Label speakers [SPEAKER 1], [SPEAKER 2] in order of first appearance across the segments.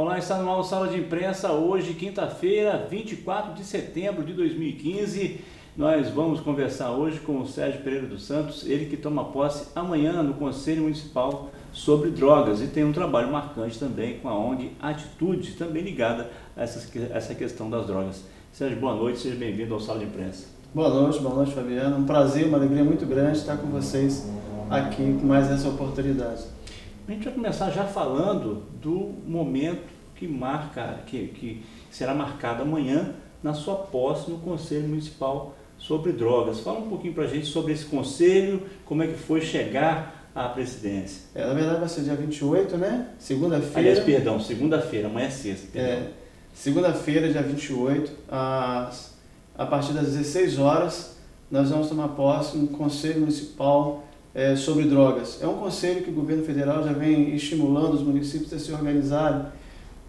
[SPEAKER 1] Olá, está no Sala de Imprensa, hoje, quinta-feira, 24 de setembro de 2015. Nós vamos conversar hoje com o Sérgio Pereira dos Santos, ele que toma posse amanhã no Conselho Municipal sobre Drogas e tem um trabalho marcante também com a ONG Atitude, também ligada a essa questão das drogas. Sérgio, boa noite, seja bem-vindo ao Sala de Imprensa.
[SPEAKER 2] Boa noite, Fabiano. Um prazer, uma alegria muito grande estar com vocês aqui com mais essa oportunidade.
[SPEAKER 1] A gente vai começar já falando do momento que marca, que será marcado amanhã na sua posse no Conselho Municipal sobre Drogas. Fala um pouquinho para a gente sobre esse conselho, como é que foi chegar à presidência.
[SPEAKER 2] Na verdade vai ser dia 28, né? Segunda-feira.
[SPEAKER 1] Aliás, perdão, segunda-feira, amanhã é sexta.
[SPEAKER 2] Segunda-feira, dia 28, a partir das 16 horas, nós vamos tomar posse no Conselho Municipal sobre Drogas. É um conselho que o governo federal já vem estimulando os municípios a se organizarem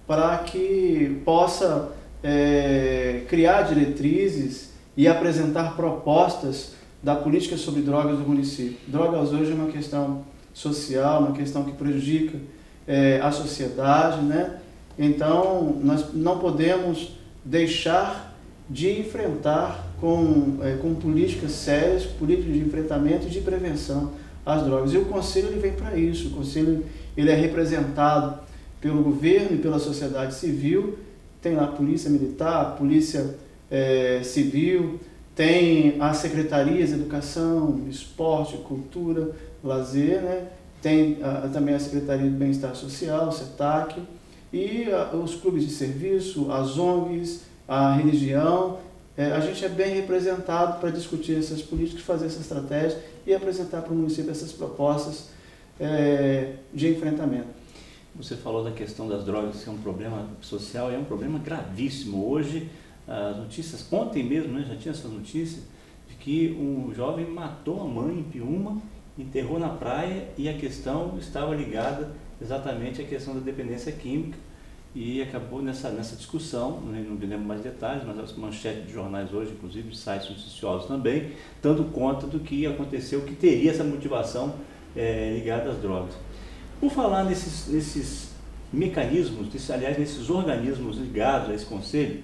[SPEAKER 2] para que possa criar diretrizes e apresentar propostas da política sobre drogas do município. Drogas hoje é uma questão social, uma questão que prejudica a sociedade, né? Então, nós não podemos deixar de enfrentar com políticas sérias, políticas de enfrentamento e de prevenção às drogas. E o Conselho ele vem para isso. O Conselho ele é representado pelo governo e pela sociedade civil. Tem lá a Polícia Militar, a Polícia Civil, tem as secretarias de Educação, Esporte, Cultura, Lazer, né? Tem também a Secretaria de Bem-Estar Social, SETAC, e os clubes de serviço, as ONGs, a religião. A gente é bem representado para discutir essas políticas, fazer essa estratégia e apresentar para o município essas propostas de enfrentamento.
[SPEAKER 1] Você falou da questão das drogas, que é um problema social, é um problema gravíssimo. Hoje, as notícias, ontem mesmo, né, já tinha essa notícia, de que um jovem matou a mãe em Piúma, enterrou na praia e a questão estava ligada exatamente à questão da dependência química. E acabou nessa discussão, não me lembro mais detalhes, mas as manchetes de jornais hoje, inclusive de sites noticiosos também, dando conta do que aconteceu, que teria essa motivação ligada às drogas. Por falar nesses mecanismos, nesses organismos ligados a esse conselho,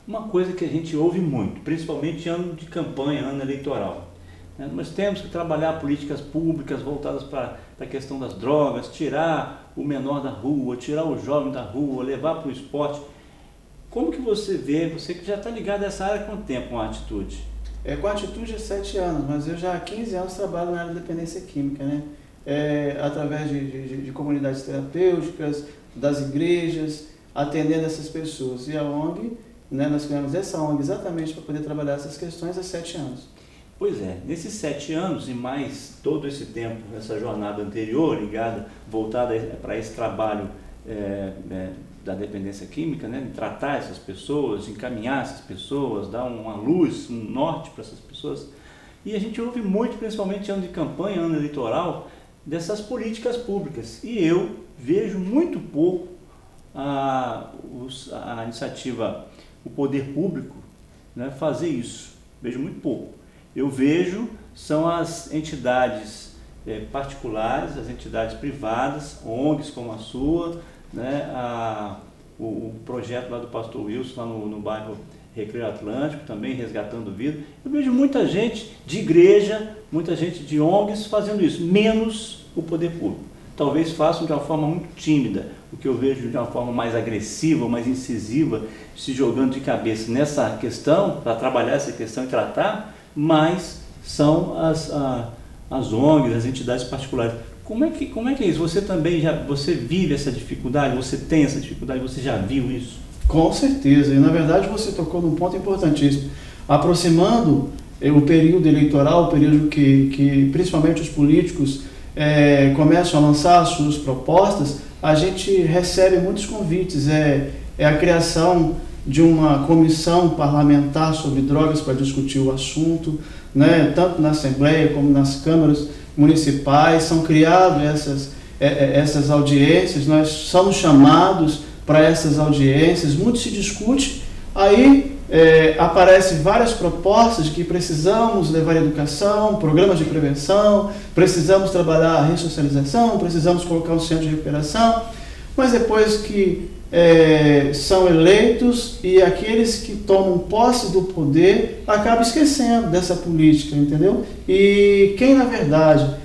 [SPEAKER 1] uma coisa que a gente ouve muito, principalmente em ano de campanha, ano eleitoral, né? Nós temos que trabalhar políticas públicas voltadas para a questão das drogas, tirar o menor da rua, tirar o jovem da rua, levar para o esporte. Como que você vê, você que já está ligado a essa área com o tempo, com a Atitude?
[SPEAKER 2] Com a Atitude há 7 anos, mas eu já há 15 anos trabalho na área de dependência química, né? Através de comunidades terapêuticas, das igrejas, atendendo essas pessoas. E a ONG, né, nós criamos essa ONG exatamente para poder trabalhar essas questões há 7 anos.
[SPEAKER 1] Pois é, nesses 7 anos e mais todo esse tempo, essa jornada anterior ligada, voltada para esse trabalho da dependência química, né, de tratar essas pessoas, de encaminhar essas pessoas, dar uma luz, um norte para essas pessoas. E a gente ouve muito, principalmente em ano de campanha, ano eleitoral, dessas políticas públicas. E eu vejo muito pouco a iniciativa, o poder público, né, fazer isso. Vejo muito pouco. Eu vejo são as entidades particulares, as entidades privadas, ONGs como a sua, né, o projeto lá do Pastor Wilson, lá no bairro Recreio Atlântico, também resgatando vida. Eu vejo muita gente de igreja, muita gente de ONGs fazendo isso, menos o poder público. Talvez façam de uma forma muito tímida, o que eu vejo de uma forma mais agressiva, mais incisiva, se jogando de cabeça nessa questão, para trabalhar essa questão e tratar, mas são as ONGs, as entidades particulares. Como é que é isso? Você também você vive essa dificuldade, você tem essa dificuldade, você já viu isso?
[SPEAKER 2] Com certeza, e na verdade você tocou num ponto importantíssimo. Aproximando o período eleitoral, o período que principalmente os políticos começam a lançar as suas propostas, a gente recebe muitos convites. A criação de uma comissão parlamentar sobre drogas para discutir o assunto, né? Tanto na Assembleia como nas câmaras municipais, são criadas essas audiências, nós somos chamados para essas audiências, muito se discute, aí aparecem várias propostas de que precisamos levar educação, programas de prevenção, precisamos trabalhar a ressocialização, precisamos colocar um centro de recuperação. mas depois que são eleitos e aqueles que tomam posse do poder acabam esquecendo dessa política, entendeu? E quem, na verdade,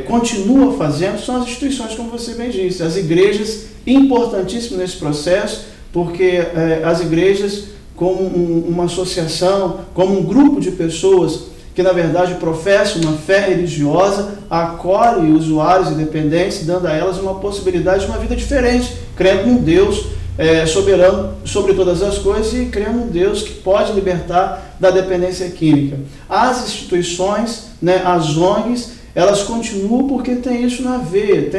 [SPEAKER 2] continua fazendo são as instituições, como você bem disse, as igrejas, importantíssimas nesse processo, porque as igrejas, como uma associação, como um grupo de pessoas que, na verdade, professam uma fé religiosa, acolhe usuários e dependentes, dando a elas uma possibilidade de uma vida diferente, crendo num Deus soberano sobre todas as coisas e crendo num Deus que pode libertar da dependência química. As instituições, né, as ONGs, elas continuam porque tem isso na veia,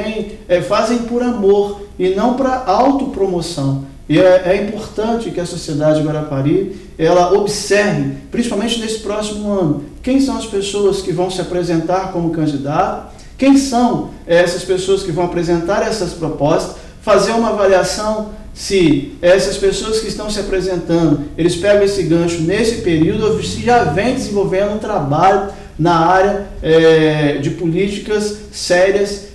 [SPEAKER 2] fazem por amor e não para autopromoção. E é importante que a sociedade de Guarapari ela observe, principalmente nesse próximo ano, quem são as pessoas que vão se apresentar como candidato, quem são essas pessoas que vão apresentar essas propostas, fazer uma avaliação se essas pessoas que estão se apresentando, eles pegam esse gancho nesse período ou se já vem desenvolvendo um trabalho na área de políticas sérias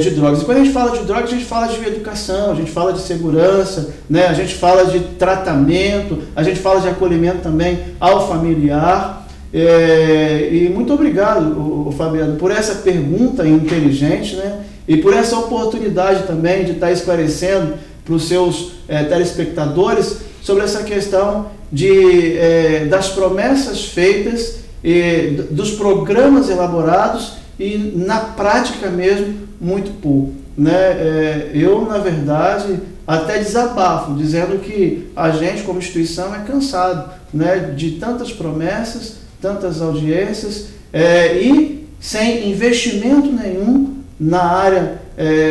[SPEAKER 2] de drogas. E quando a gente fala de drogas, a gente fala de educação, a gente fala de segurança, né? A gente fala de tratamento, a gente fala de acolhimento também ao familiar. E muito obrigado, Fabiano, por essa pergunta inteligente, né? E por essa oportunidade também de estar esclarecendo para os seus telespectadores sobre essa questão das promessas feitas, dos programas elaborados e na prática mesmo muito pouco, né? Eu, na verdade, até desabafo, dizendo que a gente, como instituição, é cansado, né, de tantas promessas, tantas audiências e sem investimento nenhum na área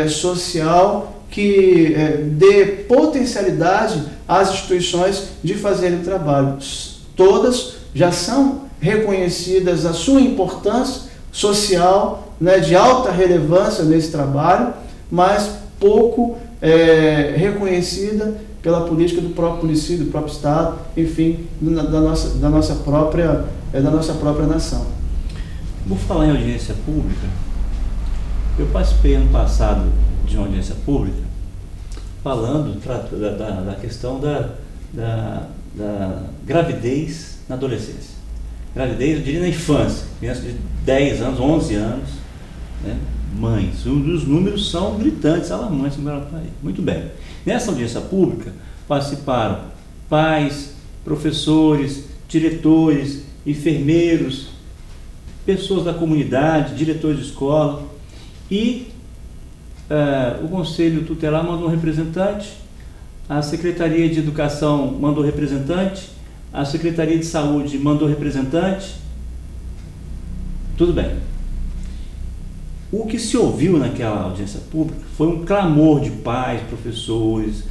[SPEAKER 2] social que dê potencialidade às instituições de fazerem trabalho. Todas já são reconhecidas a sua importância social, né, de alta relevância nesse trabalho, mas pouco reconhecida pela política do próprio município, do próprio Estado, enfim, da nossa própria nação.
[SPEAKER 1] Vou falar em audiência pública. Eu participei ano passado de uma audiência pública falando da questão da gravidez na adolescência. Gravidez, eu diria, na infância, criança de 10 anos, 11 anos, né? Mães. Os números são gritantes, alarmantes no Guarapari. Muito bem. Nessa audiência pública participaram pais, professores, diretores, enfermeiros, pessoas da comunidade, diretores de escola e o Conselho Tutelar mandou um representante, a Secretaria de Educação mandou representante, a Secretaria de Saúde mandou representante, tudo bem. O que se ouviu naquela audiência pública foi um clamor de pais, professores,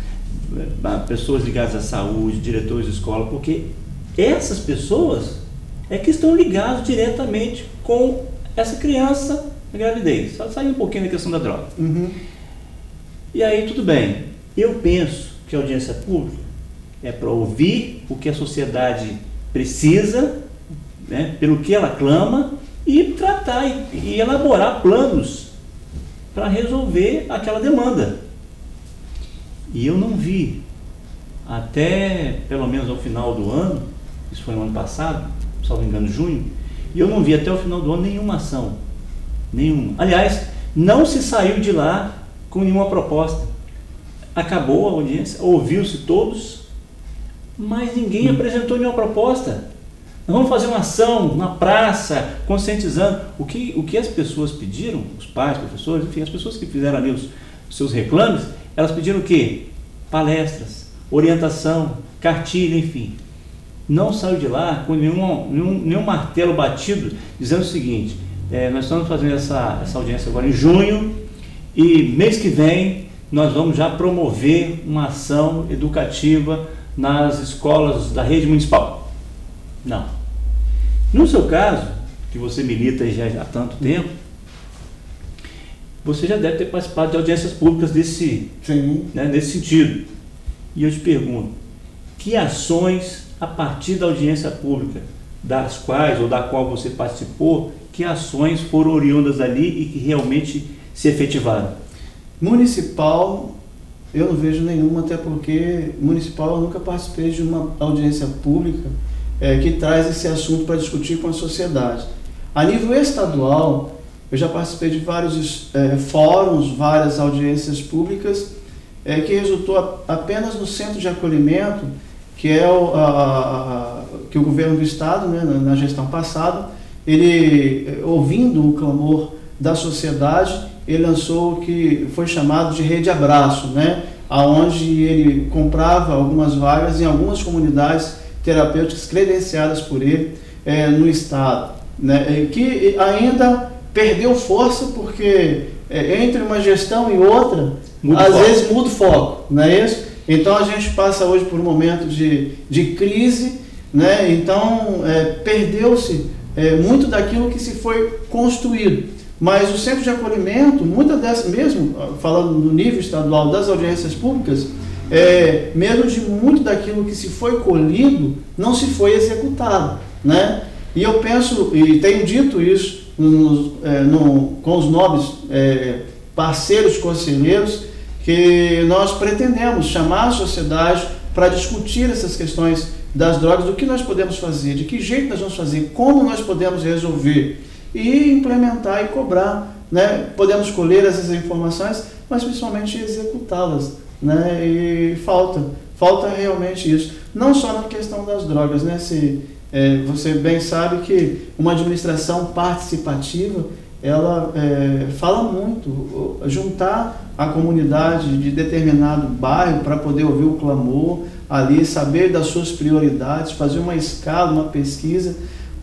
[SPEAKER 1] pessoas ligadas à saúde, diretores de escola, porque essas pessoas que estão ligadas diretamente com essa criança na gravidez. Só sair um pouquinho da questão da droga.
[SPEAKER 2] Uhum.
[SPEAKER 1] E aí tudo bem. Eu penso que a audiência pública é para ouvir o que a sociedade precisa, né, pelo que ela clama, e tratar e elaborar planos para resolver aquela demanda. E eu não vi, até pelo menos ao final do ano, isso foi no ano passado, se não me engano, junho, e eu não vi até o final do ano nenhuma ação. Nenhuma. Aliás, não se saiu de lá com nenhuma proposta. Acabou a audiência, ouviu-se todos, mas ninguém apresentou nenhuma proposta. Nós vamos fazer uma ação na praça, conscientizando. O que as pessoas pediram, os pais, professores, enfim, as pessoas que fizeram ali os seus reclames, elas pediram o quê? Palestras, orientação, cartilha, enfim. Não saiu de lá com nenhum martelo batido, dizendo o seguinte: nós estamos fazendo essa audiência agora em junho e mês que vem nós vamos já promover uma ação educativa nas escolas da rede municipal. Não. No seu caso, que você milita já há tanto tempo, você já deve ter participado de audiências públicas nesse sentido. E eu te pergunto, que ações, a partir da audiência pública, das quais ou da qual você participou, que ações foram oriundas ali e que realmente se efetivaram?
[SPEAKER 2] Municipal, eu não vejo nenhuma, até porque municipal eu nunca participei de uma audiência pública que traz esse assunto para discutir com a sociedade. A nível estadual, eu já participei de vários fóruns, várias audiências públicas, que resultou apenas no centro de acolhimento, que é que o governo do estado, né, na gestão passada, ele, ouvindo o clamor da sociedade, ele lançou o que foi chamado de Rede Abraço, né, onde ele comprava algumas vagas em algumas comunidades terapêuticas credenciadas por ele no estado, né, que ainda perdeu força porque entre uma gestão e outra, às vezes muda o foco, não é isso? Então a gente passa hoje por um momento de crise, né? Então perdeu-se muito daquilo que se foi construído. Mas o centro de acolhimento, muitas dessas, mesmo falando no nível estadual das audiências públicas, mesmo de muito daquilo que se foi colhido, não se foi executado, né? E eu penso, e tenho dito isso com os nobres parceiros conselheiros, que nós pretendemos chamar a sociedade para discutir essas questões das drogas, do que nós podemos fazer, de que jeito nós vamos fazer, como nós podemos resolver e implementar e cobrar, né? Podemos colher essas informações, mas principalmente executá-las, né? E falta realmente isso, não só na questão das drogas, né? Você bem sabe que uma administração participativa, ela fala muito, juntar a comunidade de determinado bairro para poder ouvir o clamor ali, saber das suas prioridades, fazer uma escala, uma pesquisa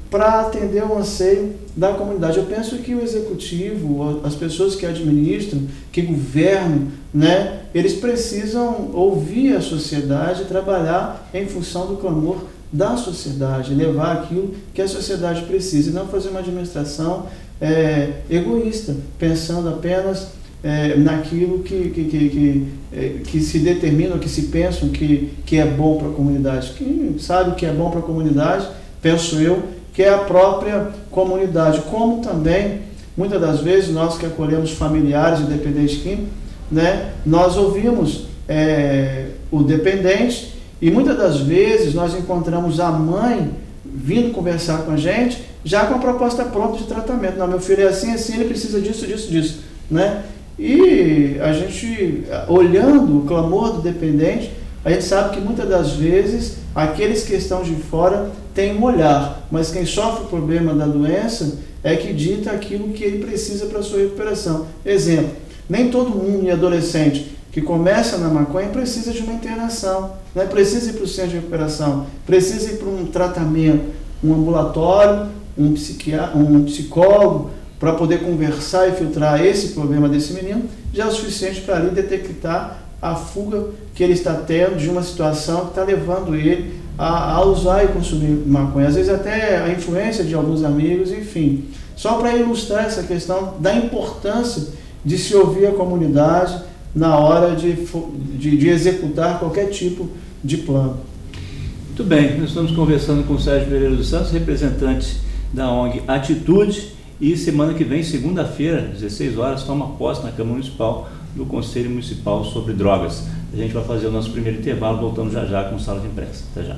[SPEAKER 2] para atender o anseio da comunidade. Eu penso que o executivo, as pessoas que administram, que governam, né, eles precisam ouvir a sociedade e trabalhar em função do clamor da sociedade, levar aquilo que a sociedade precisa e não fazer uma administração egoísta, pensando apenas naquilo que se determina, que se pensa que é bom para a comunidade. Quem sabe o que é bom para a comunidade, penso eu, que é a própria comunidade, como também, muitas das vezes, nós que acolhemos familiares de dependentes químicos, né, nós ouvimos o dependente e muitas das vezes nós encontramos a mãe vindo conversar com a gente, já com a proposta pronta de tratamento. Não, meu filho é assim, assim, ele precisa disso, disso, disso, né? E a gente, olhando o clamor do dependente, a gente sabe que muitas das vezes aqueles que estão de fora têm um olhar, mas quem sofre o problema da doença é que dita aquilo que ele precisa para a sua recuperação. Exemplo, nem todo mundo adolescente que começa na maconha precisa de uma internação, né? Precisa ir para o centro de recuperação, precisa ir para um tratamento, um ambulatório, um psicólogo, para poder conversar e filtrar esse problema desse menino, já é o suficiente para ali detectar a fuga que ele está tendo de uma situação que está levando ele a usar e consumir maconha. Às vezes até a influência de alguns amigos, enfim. Só para ilustrar essa questão da importância de se ouvir a comunidade na hora de executar qualquer tipo de plano.
[SPEAKER 1] Muito bem, nós estamos conversando com o Sérgio Pereira dos Santos, representante da ONG Atitude, e semana que vem, segunda-feira, 16 horas, toma posse na Câmara Municipal do Conselho Municipal sobre Drogas. A gente vai fazer o nosso primeiro intervalo, voltando já com sala de imprensa. Até já.